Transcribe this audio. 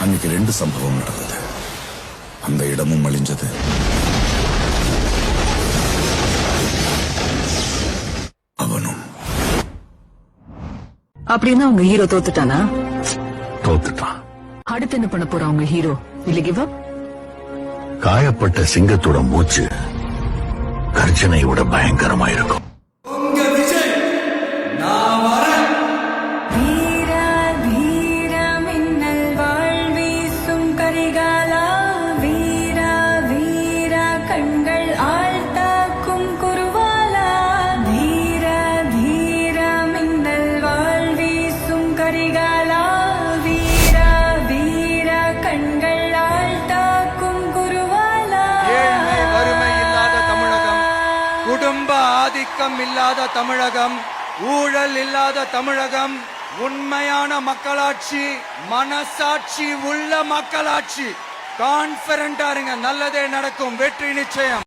அன்னைக்கு 2 சம்பவம் நடந்தது. அந்த இடமும் அழிஞ்சது, அவனும். அப்படின்னா உங்க ஹீரோ தோத்துட்டானா? தோத்துட்டான். அடுத்து என்ன பண்ண போறா உங்க ஹீரோ? இல்ல கிவ் அப்? காயப்பட்ட சிங்கத்தோட மூச்சு கர்ஜனை விட பயங்கரமா இருக்கும். குடும்ப ஆதிக்கம் இல்லாத தமிழகம், ஊழல் இல்லாத தமிழகம், உண்மையான மக்களாட்சி, மனசாட்சி உள்ள மக்களாட்சி. கான்பிடண்டா இருங்க, நல்லதே நடக்கும், வெற்றி நிச்சயம்.